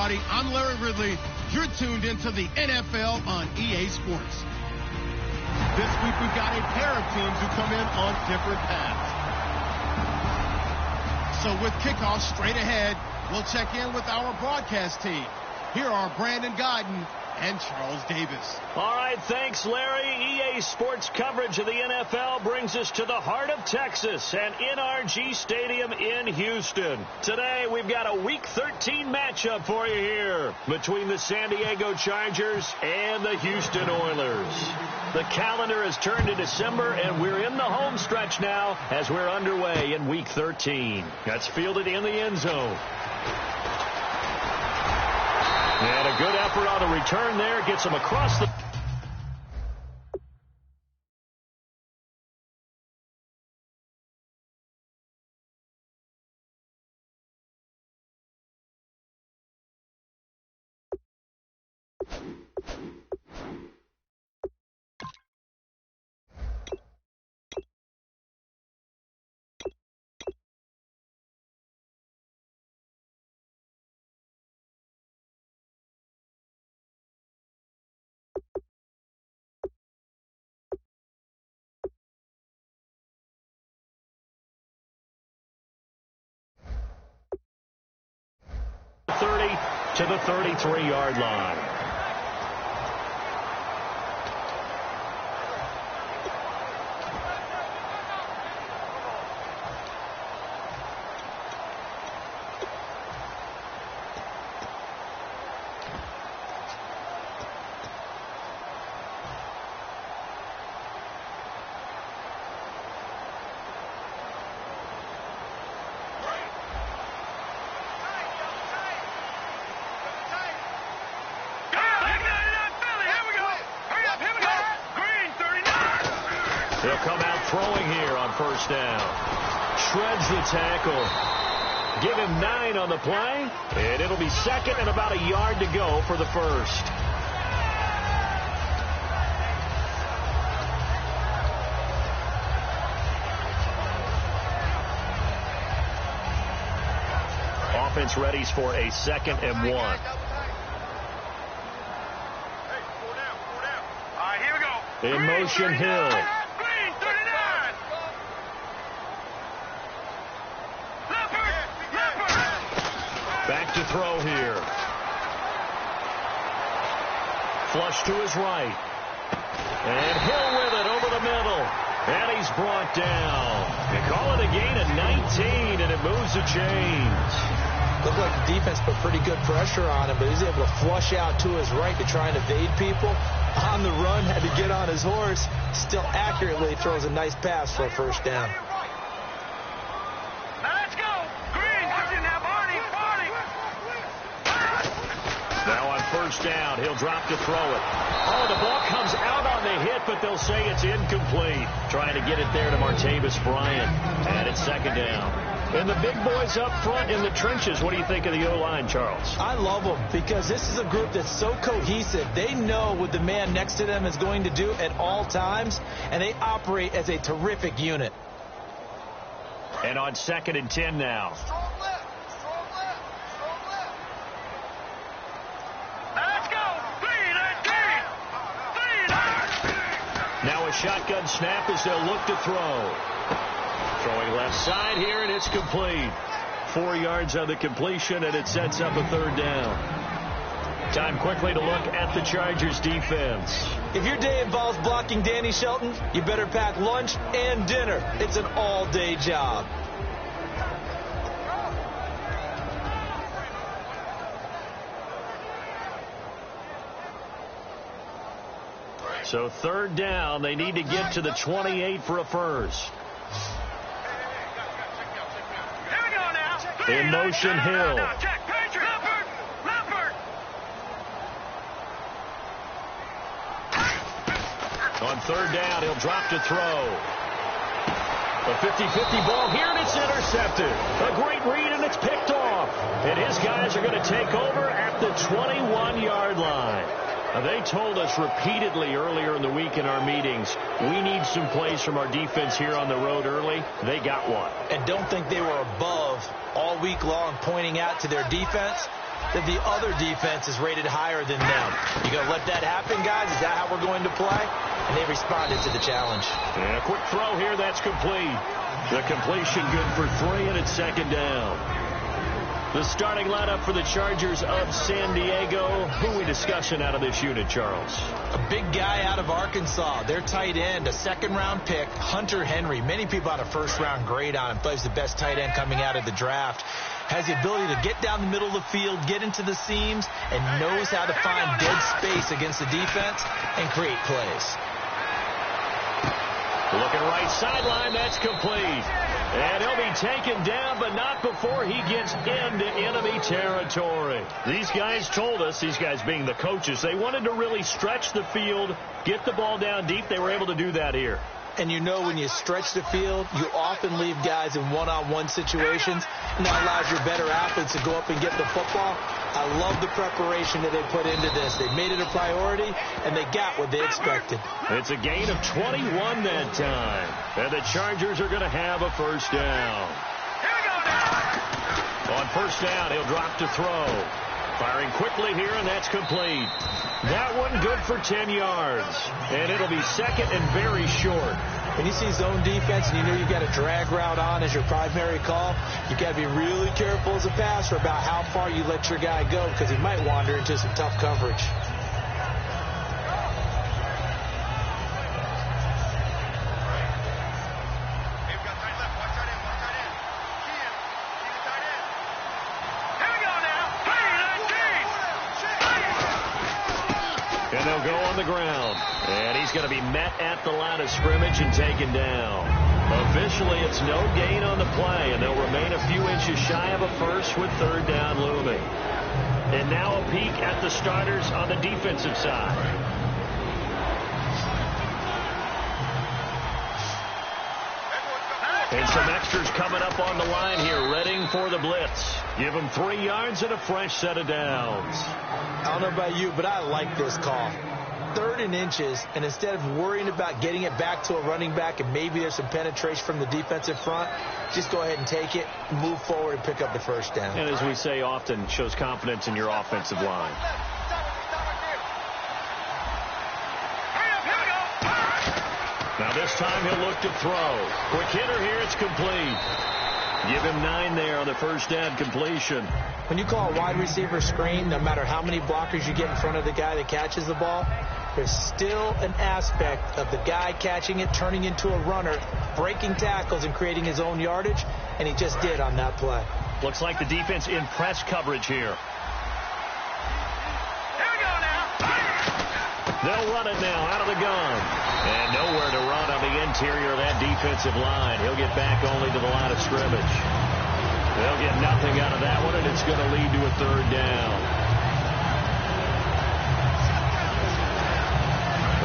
everybody. I'm Larry Ridley. You're tuned into the NFL on EA Sports. This week we've got a pair of teams who come in on different paths. So with kickoff straight ahead, we'll check in with our broadcast team. Here are Brandon Godden and Charles Davis. All right, thanks, Larry. EA Sports coverage of the NFL brings us to the heart of Texas and NRG Stadium in Houston. Today, we've got a Week 13 matchup for you here between the San Diego Chargers and the Houston Oilers. The calendar has turned to December, and we're in the home stretch now as we're underway in Week 13. That's fielded in the end zone. And a good effort on the return there. Gets him across the... to the 33-yard line. He'll come out throwing here on first down. Shreds the tackle. Give him 9 on the play. And it'll be second and about a yard to go for the first. Offense readies for a 2nd and 1. All right, here we go. In motion, Hill. Back to throw here. Flush to his right. And Hill with it over the middle. And he's brought down. They call it a gain of 19, and it moves the chains. Looked like the defense put pretty good pressure on him, but he's able to flush out to his right to try and evade people. On the run, had to get on his horse. Still accurately throws a nice pass for a first down. Now on first down, he'll drop to throw it. Oh, the ball comes out on the hit, but they'll say it's incomplete. Trying to get it there to Martavis Bryant. And it's 2nd down. And the big boys up front in the trenches, what do you think of the O-line, Charles? I love them because this is a group that's so cohesive. They know what the man next to them is going to do at all times, and they operate as a terrific unit. And on 2nd and 10 now. Now a shotgun snap as they'll look to throw. Throwing left side here, and it's complete. 4 yards on the completion, and it sets up a 3rd down. Time quickly to look at the Chargers defense. If your day involves blocking Danny Shelton, you better pack lunch and dinner. It's an all-day job. So 3rd down, they need to get to the 28 for a first. In motion, Hill. On 3rd down, he'll drop to throw. A 50-50 ball here, and it's intercepted. A great read, and it's picked off. And his guys are going to take over at the 21-yard line. They told us repeatedly earlier in the week in our meetings, we need some plays from our defense here on the road early. They got one. And don't think they were above all week long pointing out to their defense. that the other defense is rated higher than them. You going to let that happen, guys? Is that how we're going to play? And they responded to the challenge. And a quick throw here. That's complete. The completion good for 3, and it's second down. The starting lineup for the Chargers of San Diego. Who are we discussing out of this unit, Charles? A big guy out of Arkansas. Their tight end, a second-round pick, Hunter Henry. Many people had a first-round grade on him. Plays the best tight end coming out of the draft. Has the ability to get down the middle of the field, get into the seams, and knows how to find dead space against the defense and create plays. Looking right sideline, that's complete. And he'll be taken down, but not before he gets into enemy territory. These guys told us, these guys being the coaches, they wanted to really stretch the field, get the ball down deep. They were able to do that here. And you know when you stretch the field, you often leave guys in one-on-one situations, and that allows your better athletes to go up and get the football. I love the preparation that they put into this. They made it a priority, and they got what they expected. It's a gain of 21 that time. And the Chargers are going to have a first down. On first down, he'll drop to throw. Firing quickly here, and that's complete. That one good for 10 yards. And it'll be second and very short. When you see zone defense and you know you've got a drag route on as your primary call, you've got to be really careful as a passer about how far you let your guy go because he might wander into some tough coverage. And they'll go on the ground. And he's going to be met at the line of scrimmage and taken down. Officially, it's no gain on the play, and they'll remain a few inches shy of a first with third down looming. And now a peek at the starters on the defensive side. And some extras coming up on the line here, readying for the blitz. Give them 3 yards and a fresh set of downs. I don't know about you, but I like this call. 3rd and inches, and instead of worrying about getting it back to a running back and maybe there's some penetration from the defensive front, just go ahead and take it, move forward, and pick up the first down. And as we say often, shows confidence in your offensive line. Now this time he'll look to throw. Quick hitter here, it's complete. Give him 9 there on the first down completion. When you call a wide receiver screen, no matter how many blockers you get in front of the guy that catches the ball, there's still an aspect of the guy catching it, turning into a runner, breaking tackles and creating his own yardage, and he just did on that play. Looks like the defense in press coverage here. They'll run it now out of the gun. And nowhere to run on the interior of that defensive line. He'll get back only to the line of scrimmage. They'll get nothing out of that one, and it's going to lead to a third down.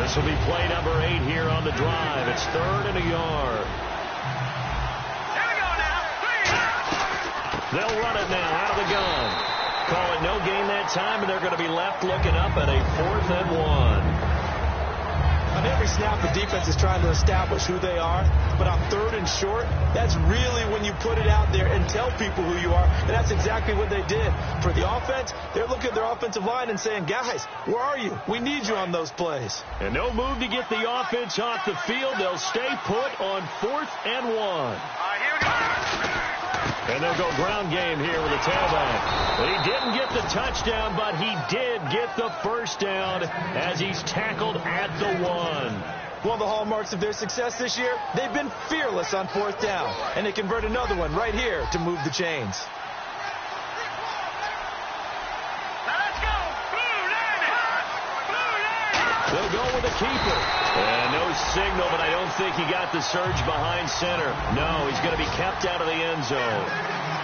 This will be play number 8 here on the drive. It's 3rd and a yard. They'll run it now out of the gun. Call it no gain that time, and they're going to be left looking up at a 4th and 1. On every snap, the defense is trying to establish who they are, but on 3rd and short, that's really when you put it out there and tell people who you are, and that's exactly what they did. For the offense, they're looking at their offensive line and saying, guys, where are you? We need you on those plays. And no move to get the offense off the field. They'll stay put on 4th and 1. Here we go. And they'll go ground game here with a tailback. He didn't get the touchdown, but he did get the first down as he's tackled at the 1. One of the hallmarks of their success this year, they've been fearless on 4th down, and they convert another one right here to move the chains. Let's go. Blue Navy. Blue Navy. They'll go with a keeper. And no signal, but I don't think he got the surge behind center. No, he's going to be kept out of the end zone.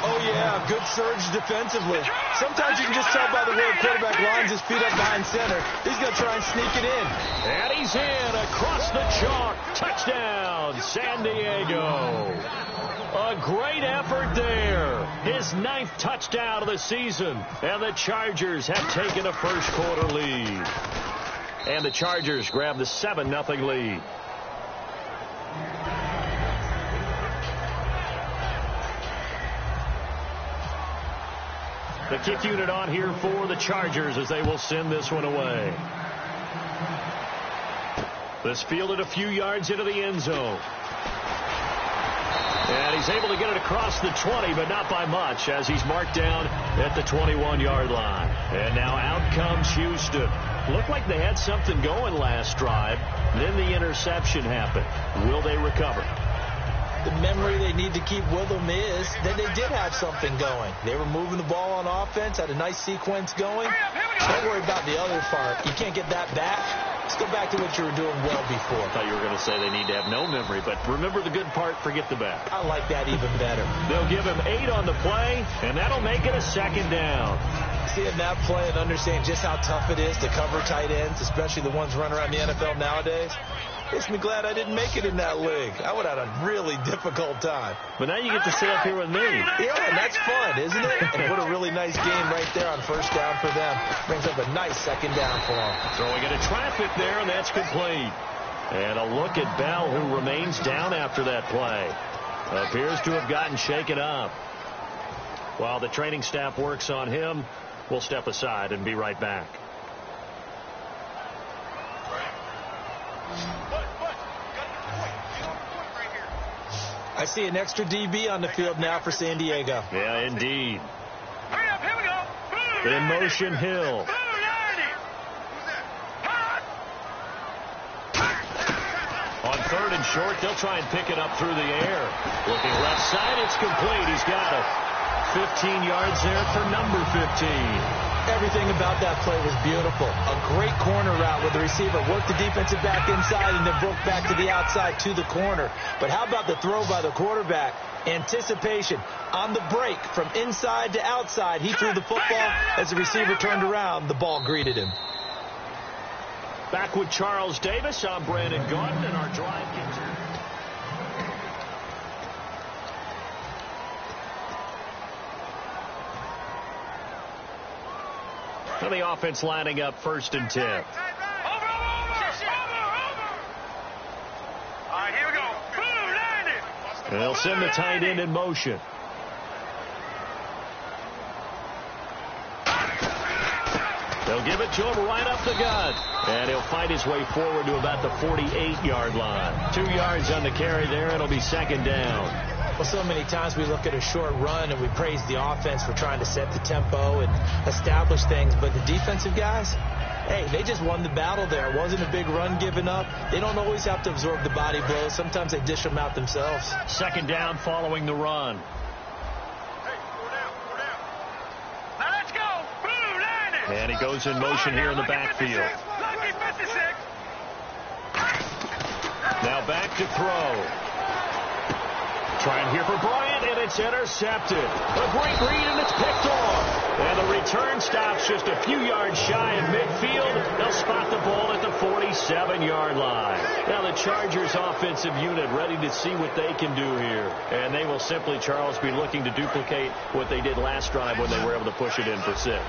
Oh, yeah, good surge defensively. Sometimes you can just tell by the way a quarterback lines his feet up behind center. He's going to try and sneak it in. And he's in across the chalk. Touchdown, San Diego. A great effort there. His 9th touchdown of the season. And the Chargers have taken a first quarter lead. And the Chargers grab the 7-0 lead. The kick unit on here for the Chargers as they will send this one away. This fielded a few yards into the end zone. And he's able to get it across the 20, but not by much, as he's marked down at the 21-yard line. And now out comes Houston. Looked like they had something going last drive. Then the interception happened. Will they recover? The memory they need to keep with them is that they did have something going. They were moving the ball on offense, had a nice sequence going. Don't worry about the other part. You can't get that back. Let's go back to what you were doing well before. I thought you were going to say they need to have no memory, but remember the good part, forget the bad. I like that even better. They'll give him 8 on the play, and that'll make it a second down. Seeing that play and understanding just how tough it is to cover tight ends, especially the ones running around the NFL nowadays, makes me glad I didn't make it in that league. I would have had a really difficult time. But now you get to sit up here with me. Yeah, and that's fun, isn't it? And what a really nice game right there on first down for them. Brings up a nice second down for them. Throwing into traffic there, and that's complete. And a look at Bell, who remains down after that play. Appears to have gotten shaken up. While the training staff works on him, we'll step aside and be right back. I see an extra DB on the field now for San Diego. Yeah, indeed. Hurry up, here we go. In motion, Hill. On 3rd and short, they'll try and pick it up through the air. Looking left side, it's complete. He's got it. 15 yards there for number 15. Everything about that play was beautiful. A great corner route where the receiver worked the defensive back inside and then broke back to the outside to the corner. But how about the throw by the quarterback? Anticipation on the break from inside to outside. He threw the football. As the receiver turned around, the ball greeted him. Back with Charles Davis. I'm Brandon Gaudin, and our drive continues. So the offense lining up 1st and 10. Over. All right, here we go. Boom, landed. And they'll send the tight end in motion. They'll give it to him right up the gut. And he'll fight his way forward to about the 48-yard line. 2 yards on the carry there. It'll be second down. Well, so many times we look at a short run and we praise the offense for trying to set the tempo and establish things. But the defensive guys, hey, they just won the battle there. It wasn't a big run given up. They don't always have to absorb the body blows. Sometimes they dish them out themselves. Second down following the run. Hey, 4 down. Now let's go. Boom, landed. And he goes in motion here in the backfield. Lucky 56. Now back to throw. Trying here for Bryant, and it's intercepted. A great read, and it's picked off. And the return stops just a few yards shy of midfield. They'll spot the ball at the 47-yard line. Now the Chargers offensive unit ready to see what they can do here. And they will simply, Charles, be looking to duplicate what they did last drive when they were able to push it in for 6.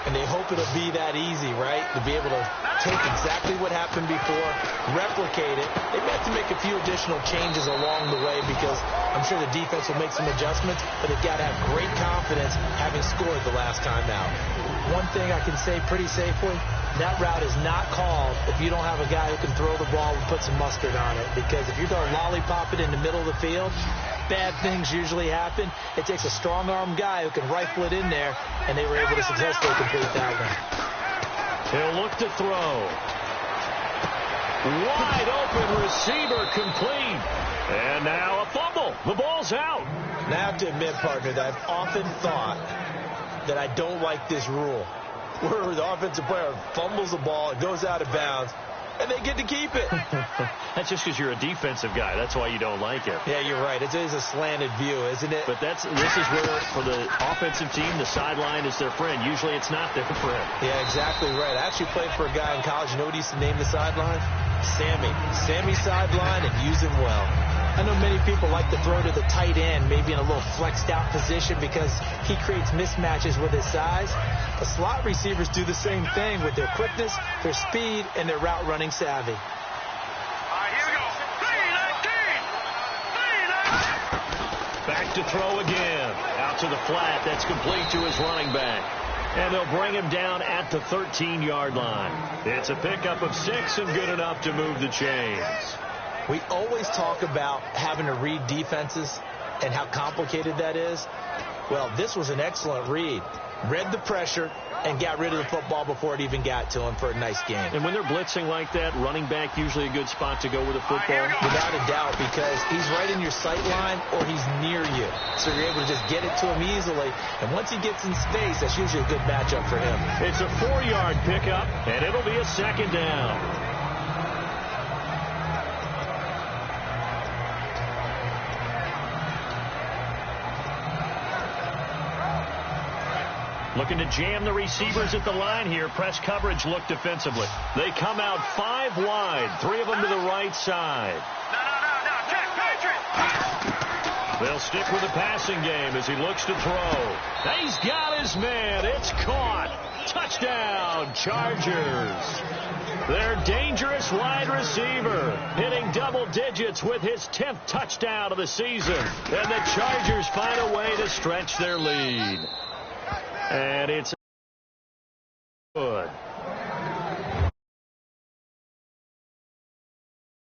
And they hope it'll be that easy, right? To be able to take exactly what happened before, replicate it. They may have to make a few additional changes along the way because I'm sure the defense will make some adjustments, but they've got to have great confidence having scored the last time out. One thing I can say pretty safely, that route is not called if you don't have a guy who can throw the ball and put some mustard on it. Because if you're going to lollipop it in the middle of the field, bad things usually happen. It takes a strong-arm guy who can rifle it in there, and they were able to successfully complete that one. He'll look to throw. Wide open receiver complete. And now a fumble. The ball's out. And I have to admit, partner, that I've often thought that I don't like this rule, where the offensive player fumbles the ball, it goes out of bounds, and they get to keep it. That's just because you're a defensive guy. That's why you don't like it. Yeah, you're right. It is a slanted view, isn't it? But this is where, for the offensive team, the sideline is their friend. Usually it's not their friend. Yeah, exactly right. I actually played for a guy in college. You know what he used to name the sideline? Sammy. Sammy sideline, and use him well. I know many people like to throw to the tight end, maybe in a little flexed out position because he creates mismatches with his size. The slot receivers do the same thing with their quickness, their speed, and their route running savvy. All right, here we go. 3-19. Back back to throw again. Out to the flat. That's complete to his running back. And they'll bring him down at the 13-yard line. It's a pickup of 6 and good enough to move the chains. We always talk about having to read defenses and how complicated that is. Well, this was an excellent read. Read the pressure and got rid of the football before it even got to him for a nice game. And when they're blitzing like that, running back usually a good spot to go with a football. Without a doubt, because he's right in your sight line or he's near you. So you're able to just get it to him easily. And once he gets in space, that's usually a good matchup for him. It's a 4-yard pickup, and it'll be a second down. Looking to jam the receivers at the line here. Press coverage look defensively. They come out 5 wide. 3 of them to the right side. No. Patrick. They'll stick with the passing game as he looks to throw. He's got his man. It's caught. Touchdown, Chargers. Their dangerous wide receiver hitting double digits with his 10th touchdown of the season. And the Chargers find a way to stretch their lead. And it's good.